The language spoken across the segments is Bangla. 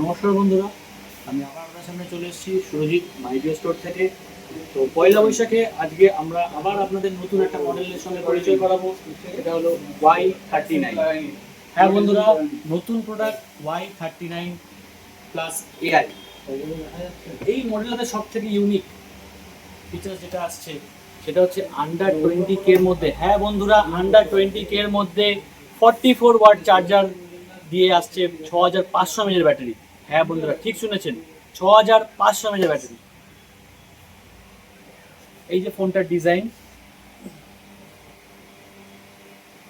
নমস্কার বন্ধুরা, আমি আবার আপনার সামনে চলে এসেছি সুরজিৎ মাইডিয়া স্টোর থেকে। তো পয়লা বৈশাখে আজকে আমরা আবার আপনাদের নতুন একটা মডেলের সঙ্গে পরিচয় করাবো। এটা হলো Y39। হ্যাঁ বন্ধুরা, নতুন প্রোডাক্ট Y39 প্লাস এআই। এই মডেলটাতে সব থেকে ইউনিক ফিচার যেটা আসছে সেটা হচ্ছে আন্ডার 20K এর মধ্যে। হ্যাঁ বন্ধুরা, আন্ডার 20K এর মধ্যে 44 ওয়াট চার্জার দিয়ে আসছে 6500 এমএএইচ ব্যাটারি। হ্যাঁ বন্ধুরা, ঠিক শুনেছেন, 6500 এমএএইচ ব্যাটারি। এই যে ফোনটার ডিজাইন,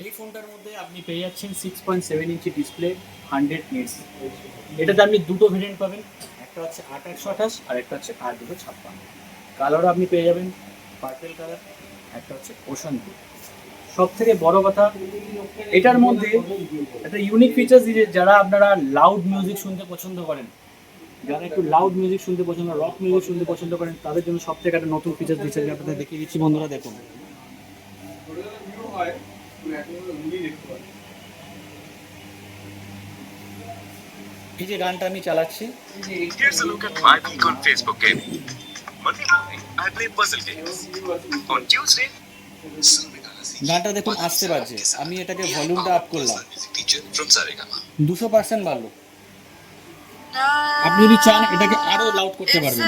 এই ফোনটার মধ্যে আপনি পেয়ে যাচ্ছেন 6.7 ইঞ্চি ডিসপ্লে, 100 নিটস। এটাতে আপনি দুটো ভেরিয়েন্ট পাবেন, একটা হচ্ছে 8/128 আর একটা হচ্ছে 8/256। কালারও আপনি পেয়ে যাবেন পার্পেল কালার, একটা হচ্ছে ওশান ব্লু। সব থেকে বড় কথা, এটার মধ্যে একটা ইউনিক ফিচার্স দিয়েছে। যারা আপনারা লাউড মিউজিক শুনতে পছন্দ করেন, যারা একটু লাউড মিউজিক শুনতে পছন্দ, রক মিউজিক শুনতে পছন্দ করেন, তাদের জন্য সব থেকে একটা নতুন ফিচার্স দিচ্ছে, যেটা আপনাদের দেখিয়ে দিচ্ছি। বন্ধুরা দেখুন, এই যে গানটা আমি চালাচ্ছি, Here's a look at my week on Facebook gaming. Monday morning, I play puzzle games. On Tuesday, গানটা দেখুন আসতে বাজছে। আমি এটাকে ভলিউমটা আপ করলাম, music teacher from Saregama. 200% বাড়লো। আপনি যদি চান এটাকে আরো লাউড করতে পারবেন,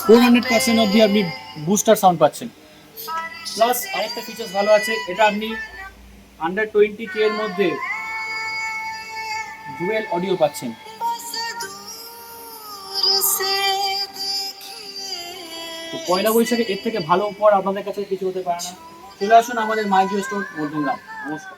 400% অবধি আপনি বুস্টার সাউন্ড পাচ্ছেন। প্লাস আরেকটা ফিচার্স ভালো আছে, এটা আপনি আন্ডার 20K এর মধ্যে ডুয়েল অডিও পাচ্ছেন। তো পয়লা বৈশাখে এর থেকে ভালো উপহার আপনাদের কাছে কিছু হতে পারে না। চলে আসুন আমাদের মাইজিও স্টোর, বর্ধমান। নমস্কার।